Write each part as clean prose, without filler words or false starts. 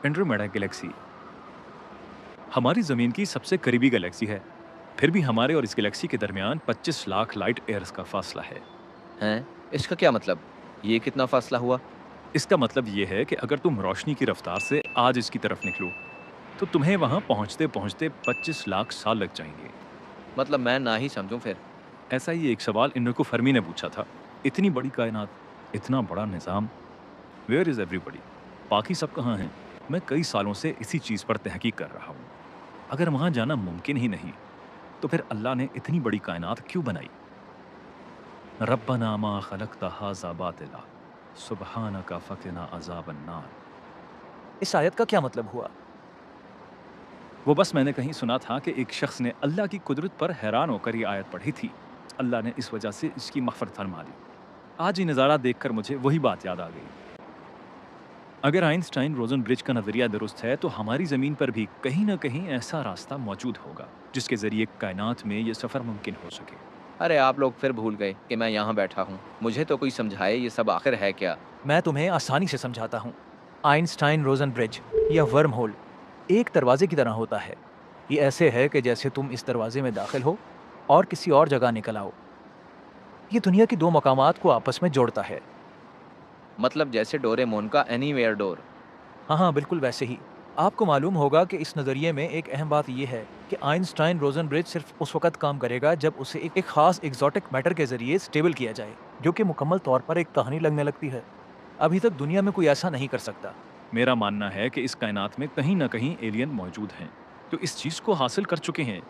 Andromeda Galaxy हमारी ज़मीन की सबसे करीबी गैलेक्सी है। फिर भी हमारे और इस गैलेक्सी के दरमियान 25 लाख लाइट ईयर्स का फासला है। हैं? इसका क्या मतलब? ये कितना फासला हुआ? इसका मतलब ये है कि अगर तुम रोशनी की रफ्तार से आज इसकी तरफ निकलो, तो तुम्हें वहां पहुंचते पहुंचते 25 लाख साल लग जाएंगे। मतलब मैं ना ही समझूं फिर। ऐसा ही एक सवाल इन्रिको फर्मी ने पूछा था। इतनी बड़ी कायनात, इतना बड़ा निज़ाम, वेयर इज एवरीबडी? बाकी सब कहाँ हैं? मैं कई सालों से इसी चीज़ पर तहकीक कर रहा हूँ। अगर वहां जाना मुमकिन ही नहीं, तो फिर अल्लाह ने इतनी बड़ी कायनात क्यों बनाई? रब्बना मा खलक़्ता हाज़ा बातिला सुब्हानका फ़क़िना अज़ाबन्नार। इस आयत का क्या मतलब हुआ? वो बस मैंने कहीं सुना था कि एक शख्स ने अल्लाह की कुदरत पर हैरान होकर ये आयत पढ़ी थी। अल्लाह ने इस वजह से इसकी मग़फ़िरत फरमा दी। आज ये नज़ारा देखकर मुझे वही बात याद आ गई। अगर आइंस्टाइन रोज़न ब्रिज का नज़रिया दुरुस्त है, तो हमारी ज़मीन पर भी कहीं न कहीं ऐसा रास्ता मौजूद होगा, जिसके ज़रिए कायनात में ये सफ़र मुमकिन हो सके। अरे आप लोग फिर भूल गए कि मैं यहाँ बैठा हूँ। मुझे तो कोई समझाए ये सब आखिर है क्या? मैं तुम्हें आसानी से समझाता हूँ। आइंस्टाइन रोजन ब्रिज या वर्म होल एक दरवाजे की तरह होता है। ये ऐसे है कि जैसे तुम इस दरवाजे में दाखिल हो और किसी और जगह निकल आओ। ये दुनिया की दो मकामात को आपस में जोड़ता है। मतलब जैसे डोरेमोन का एनीवेयर डोर। हाँ हाँ, बिल्कुल वैसे ही। आपको मालूम होगा कि इस नज़रिए में एक अहम बात यह है कि आइंस्टाइन रोजन ब्रिज सिर्फ उस वक्त काम करेगा जब उसे एक खास एग्जॉटिक मैटर के जरिए स्टेबल किया जाए, जो कि मुकम्मल तौर पर एक कहानी लगने लगती है। अभी तक दुनिया में कोई ऐसा नहीं कर सकता। मेरा मानना है कि इस कायनात में कहीं न कहीं एलियन मौजूद हैं, जो इस चीज़ को हासिल कर चुके हैं।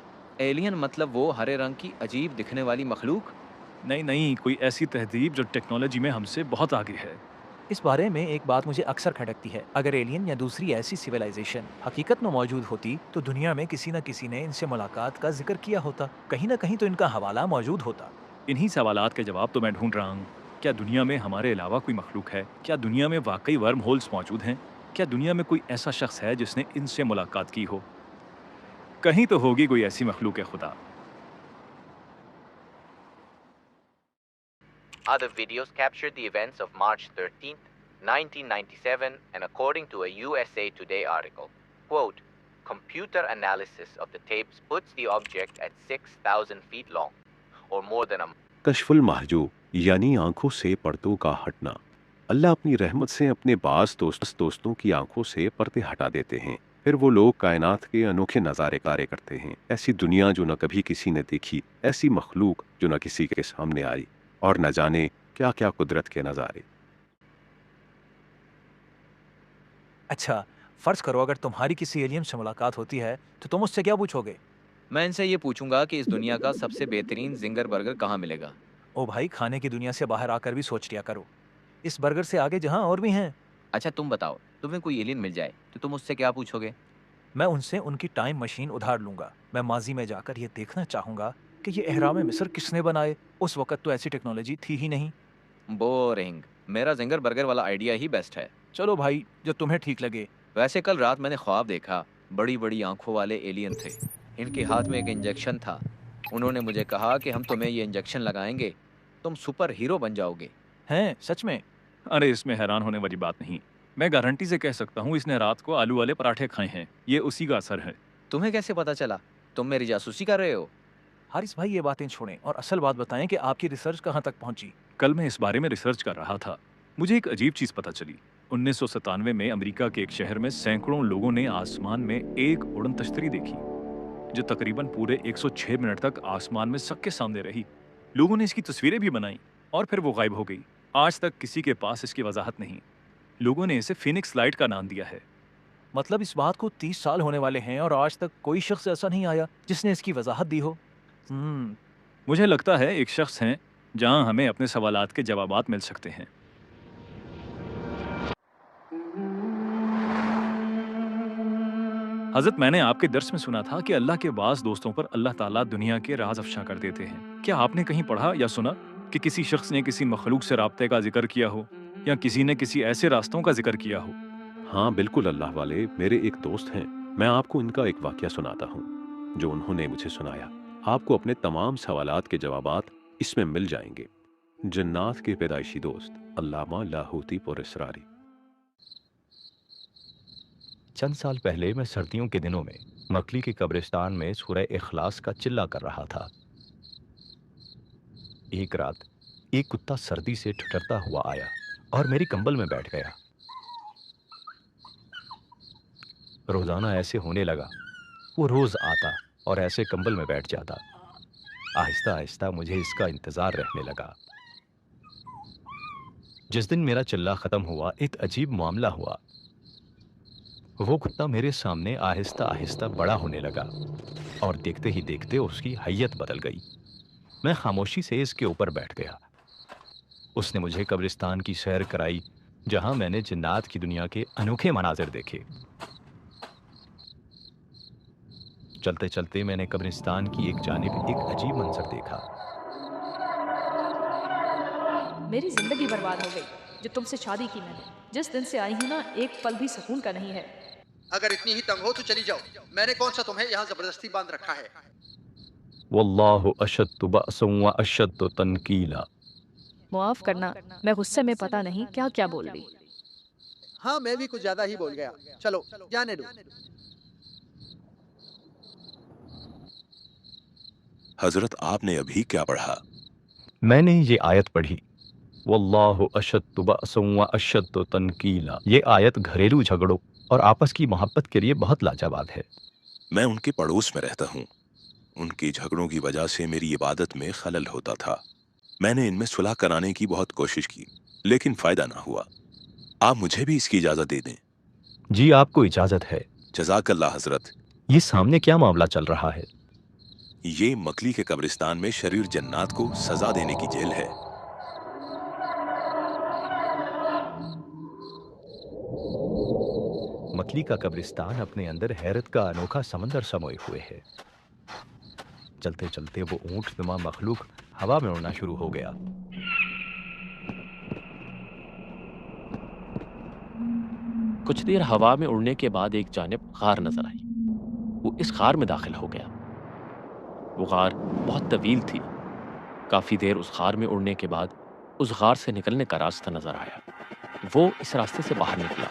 एलियन मतलब वो हरे रंग की अजीब दिखने वाली मखलूक? नहीं, नहीं, कोई ऐसी तहज़ीब जो टेक्नोलॉजी में हमसे बहुत आगे है। इस बारे में एक बात मुझे अक्सर खटकती है। अगर एलियन या दूसरी ऐसी सिविलाइजेशन हकीकत में मौजूद होती, तो दुनिया में किसी न किसी ने इनसे मुलाकात का जिक्र किया होता। कहीं ना कहीं तो इनका हवाला मौजूद होता। इन्हीं सवालात के जवाब तो मैं ढूँढ रहा हूँ। क्या दुनिया में हमारे अलावा कोई मखलूक है? क्या दुनिया में वाक़ई वर्म होल्स मौजूद हैं? क्या दुनिया में कोई ऐसा शख्स है जिसने इनसे मुलाकात की हो? कहीं तो होगी कोई ऐसी मखलूक खुदा। Other videos captured the events of March 13th, 1997, and according to a USA Today article, quote, computer analysis of the tapes puts the object at 6,000 feet long, or more than a Kashful Mahjub यानी आंखों से पर्दों का हटना। अल्लाह अपनी रहमत से अपने बास दोस्तों की आंखों से पर्दे हटा देते हैं। फिर वो लोग कायनात के अनोखे नज़ारे करते हैं। ऐसी दुनिया जो न कभी किसी ने देखी, ऐसी मखलूक जो न किसी के सामने आई, और न जाने क्या क्या कुदरत के नज़ारे। अच्छा, फर्ज करो अगर तुम्हारी किसी एलियन से मुलाकात होती है, तो तुम उससे क्या पूछोगे? मैं इनसे ये पूछूंगा कि इस दुनिया का सबसे बेहतरीन जिंगर बर्गर कहाँ मिलेगा। ओ भाई, खाने की दुनिया से बाहर आकर भी सोच लिया करो। इस बर्गर से आगे जहाँ और भी हैं। अच्छा तुम बताओ, तुम्हें कोई एलियन मिल जाए तो तुम उससे क्या पूछोगे? मैं उनसे उनकी टाइम मशीन उधार लूंगा। मैं माजी में जाकर ये देखना चाहूंगा कि ये एहराम मिस्र किसने बनाए। उस वक्त तो ऐसी टेक्नोलॉजी थी ही नहीं। बोरिंग। मेरा जिंगर बर्गर वाला आइडिया ही बेस्ट है। चलो भाई, जो तुम्हें ठीक लगे। वैसे कल रात मैंने ख्वाब देखा, बड़ी बड़ी आंखों वाले एलियन थे। इनके हाथ में एक इंजेक्शन था। उन्होंने मुझे कहा कि हम तुम्हें ये इंजेक्शन लगाएंगे, तुम सुपर हीरो बन जाओगे। हैं सच में? अरे, इसमें हैरान होने वाली बात नहीं। मैं गारंटी से कह सकता हूँ इसने रात को आलू वाले पराठे खाए हैं। ये उसी का असर है। तुम्हें कैसे पता चला? तुम मेरी जासूसी कर रहे हो? हारिस भाई, ये बातें छोड़ें और असल बात बताएं कि आपकी रिसर्च कहाँ तक पहुंची। कल मैं इस बारे में रिसर्च कर रहा था। मुझे एक अजीब चीज़ पता चली। 1997 में अमेरिका के एक शहर में सैकड़ों लोगों ने आसमान में एक उड़न तश्तरी देखी, जो तकरीबन पूरे 106 मिनट तक आसमान में सबके सामने रही। लोगों ने इसकी तस्वीरें भी बनाई और फिर वो गायब हो गई। आज तक किसी के पास इसकी वजाहत नहीं। लोगों ने इसे फिनिक्स लाइट का नाम दिया है। मतलब इस बात को 30 साल होने वाले हैं और आज तक कोई शख्स ऐसा नहीं आया जिसने इसकी वजाहत दी हो। मुझे लगता है एक शख्स हैं जहां हमें अपने सवालात के जवाबात मिल सकते हैं। हज़रत, मैंने आपके दर्स में सुना था कि अल्लाह के बाज़ दोस्तों पर अल्लाह ताला दुनिया के राज अफ़शा कर देते हैं। क्या आपने कहीं पढ़ा या सुना कि किसी शख्स ने किसी मखलूक से राब्ते का जिक्र किया हो, या किसी ने किसी ऐसे रास्तों का जिक्र किया हो? हाँ बिल्कुल अल्लाह वाले, मेरे एक दोस्त हैं। मैं आपको इनका एक वाकया सुनाता हूँ जो उन्होंने मुझे सुनाया। आपको अपने तमाम सवालात के जवाबात इसमें मिल जाएंगे। जन्नात के पैदाइशी दोस्त अल्लामा लाहौती पुर इसरारी। चंद साल पहले मैं सर्दियों के दिनों में मकली के कब्रिस्तान में सूरह इखलास का चिल्ला कर रहा था। एक रात एक कुत्ता सर्दी से ठिठुरता हुआ आया और मेरी कंबल में बैठ गया। रोजाना ऐसे होने लगा। वो रोज आता और ऐसे कंबल में बैठ जाता। आहिस्ता आहिस्ता मुझे इसका इंतजार रहने लगा। जिस दिन मेरा चिल्ला खत्म हुआ, एक अजीब मामला हुआ। वो कुत्ता मेरे सामने आहिस्ता आहिस्ता बड़ा होने लगा और देखते ही देखते उसकी हैयत बदल गई। मैं खामोशी से इसके ऊपर बैठ गया। उसने मुझे कब्रिस्तान की सैर कराई, जहां मैंने जिन्नात की दुनिया के अनोखे मनाजिर देखे। चलते चलते मैंने कब्रिस्तान की एक जानिब एक अजीब मंजर देखा। मेरी जिंदगी बर्बाद हो गई। जो तुमसे शादी की मैंने, जिस दिन से आई हूं ना, एक पल भी सुकून का नहीं है। अगर इतनी ही तंग हो तो चली जाओ। मैंने कौन सा तुम्हें यहाँ जबरदस्ती बांध रखा है? वल्लाहु अशद्दु बअसन व अशद्दु तनकीला। मुआफ करना, मैं गुस्से में पता नहीं क्या क्या बोल दी। हाँ, मैं भी कुछ ज्यादा ही बोल गया। चलो जाने दो। हजरत, आपने अभी क्या पढ़ा? मैंने ये आयत पढ़ी, वल्लाहु अशद्दु बअसन व अशद्दु तनकीला। ये आयत घरेलू झगड़ों और आपस की मोहब्बत के लिए बहुत लाजवाब है। मैं उनके पड़ोस में रहता हूँ। उनके झगड़ों की वजह से मेरी इबादत में खलल होता था। मैंने इनमें सुलह कराने की बहुत कोशिश की, लेकिन फायदा ना हुआ। आप मुझे भी इसकी इजाजत दे दें। जी, आपको इजाजत है। जज़ाकल्लाह हजरत। ये सामने क्या मामला चल रहा है? ये मकली के कब्रिस्तान में शरीर जन्नात को सजा देने की जेल है। मकली का कब्रिस्तान अपने अंदर हैरत का अनोखा समंदर समोए हुए है। चलते चलते वो ऊंट नुमा मखलूक हवा में उड़ना शुरू हो गया। कुछ देर हवा में उड़ने के बाद एक जानिब गार नजर आई। वो इस गार में दाखिल हो गया। वो गार बहुत तवील थी। काफी देर उस गार में उड़ने के बाद उस गार से निकलने का रास्ता नजर आया। वो इस रास्ते से बाहर निकला।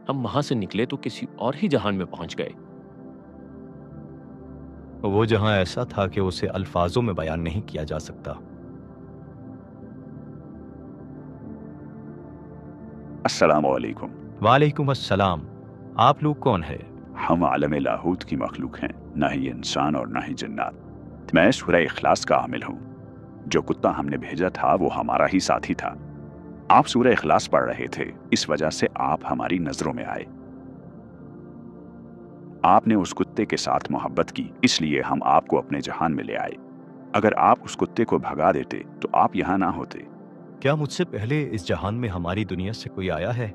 हम वहां से निकले तो किसी और ही जहान में पहुंच गए। वो जहां ऐसा था कि उसे अल्फाजों में बयान नहीं किया जा सकता। अस्सलामु अलैकुम। वालेकुम अस्सलाम। आप लोग कौन है? हम आलम लाहूत की मखलूक हैं, ना ही इंसान और ना ही जन्नात। मैं सूरह इखलास का आमिल हूँ। जो कुत्ता हमने भेजा था वो हमारा ही साथी था। आप सूरह इखलास पढ़ रहे थे, इस वजह से आप हमारी नजरों में आए। आपने उस कुत्ते के साथ मोहब्बत की, इसलिए हम आपको अपने जहान में ले आए। अगर आप उस कुत्ते को भगा देते तो आप यहाँ ना होते। क्या मुझसे पहले इस जहान में हमारी दुनिया से कोई आया है?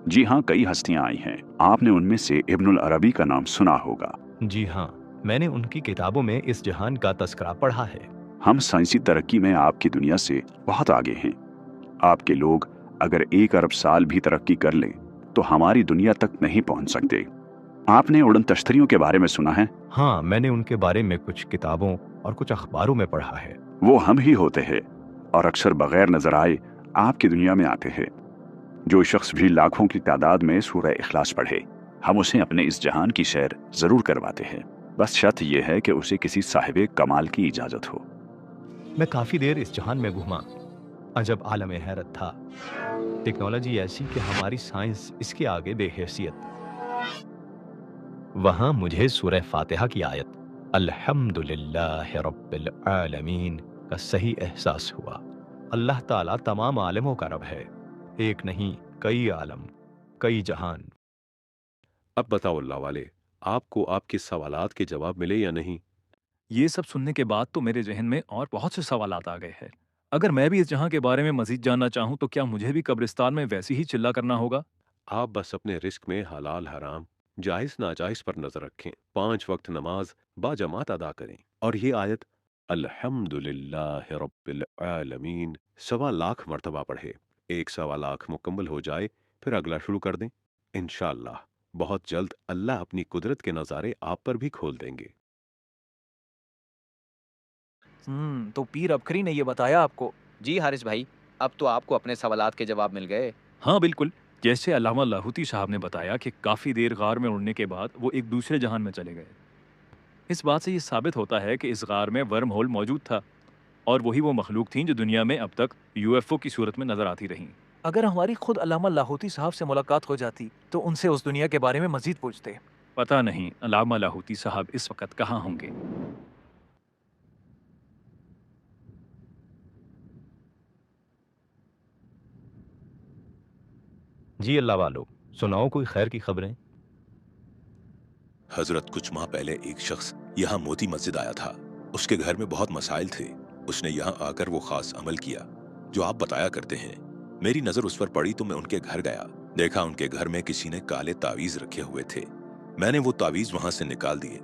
जी हाँ, कई हस्तियां आई हैं। आपने उनमें से इब्नुल अरबी का नाम सुना होगा। जी हाँ, मैंने उनकी किताबों में इस जहान का तस्करा पढ़ा है। हम साइंसी तरक्की में आपकी दुनिया से बहुत आगे हैं। आपके लोग अगर 1 अरब साल भी तरक्की कर लें तो हमारी दुनिया तक नहीं पहुंच सकते। आपने उड़न तश्तरियों के बारे में सुना है? हाँ, मैंने उनके बारे में कुछ किताबों और कुछ अखबारों में पढ़ा है। वो हम ही होते हैं और अक्सर बगैर नजर आए आपकी दुनिया में आते हैं। जो शख्स भी लाखों की तादाद में सूरह इखलास पढ़े, हम उसे अपने इस जहान की सैर जरूर करवाते हैं। बस शर्त यह है कि उसे किसी साहिब कमाल की इजाजत हो। मैं काफी देर इस जहान में घूमा। अजब आलम हैरत था। टेक्नोलॉजी ऐसी कि हमारी साइंस इसके आगे बेहैसियत। वहां मुझे सूरह फातिहा की आयत अल्हम्दुलिल्लाहि रब्बिल आलमीन का सही एहसास हुआ। अल्लाह ताला तमाम आलमों का रब है। एक नहीं, कई आलम, कई जहान। अब बताओ अल्लाह वाले, आपको आपके सवालात के जवाब मिले या नहीं? ये सब सुनने के बाद तो मेरे जहन में और बहुत से सवालात आ गए हैं। अगर मैं भी इस जहां के बारे में मजीद जानना चाहूं तो क्या मुझे भी कब्रिस्तान में वैसे ही चिल्ला करना होगा? आप बस अपने रिस्क में हलाल हराम, जायज नाजायज पर नजर रखें। 5 वक्त नमाज बाजमात अदा करें और ये आयत अल्हम्दुलिल्लाहि रब्बिल आलमीन 1.25 लाख मरतबा पढ़े। 1.25 लाख मुकम्मल हो जाए फिर अगला शुरू कर दें। इंशाअल्लाह बहुत जल्द अल्लाह अपनी कुदरत के नज़ारे आप पर भी खोल देंगे। तो पीर अबखरी ने ये बताया आपको? जी हारिस भाई, اب تو آپ کو اپنے سوالات کے جواب مل گئے۔ हाँ बिल्कुल, जैसे अल्लामा लाहौती साहब ने बताया कि काफ़ी देर गार में उड़ने के बाद वो एक दूसरे जहान में चले गए। इस बात से ये साबित होता है कि इस गार में वर्म होल मौजूद था और वही वो मखलूक थीं जो दुनिया में अब तक यूएफओ की सूरत में नजर आती रहीं। अगर हमारी खुद अल्लामा लाहौती साहब से मुलाकात हो जाती तो उनसे उस दुनिया के बारे में मजीद पूछते। पता नहीं अल्लामा लाहौती साहब इस वक्त कहाँ होंगे। जी अल्लाह वालों, सुनाओ कोई खैर की खबरें। हजरत कुछ माह पहले एक शख्स यहाँ मोती मस्जिद आया था। उसके घर में बहुत मसाइल थे। उसने यहाँ आकर वो खास अमल किया जो आप बताया करते हैं। मेरी नजर उस पर पड़ी तो मैं उनके घर गया। देखा उनके घर में किसी ने काले तावीज रखे हुए थे। मैंने वो तावीज वहां से निकाल दिए।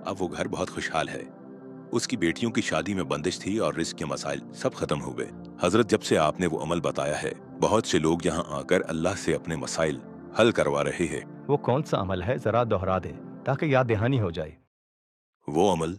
अब वो घर बहुत खुशहाल है। उसकी बेटियों की शादी में बंदिश थी और रिस्क के मसाइल सब खत्म हो गए। हजरत जब से आपने वो अमल बताया है, बहुत से लोग यहाँ आकर अल्लाह से अपने मसाइल हल करवा रहे हैं। वो कौन सा अमल है, जरा दोहरा दे ताकि याद दहानी हो जाए। वो अमल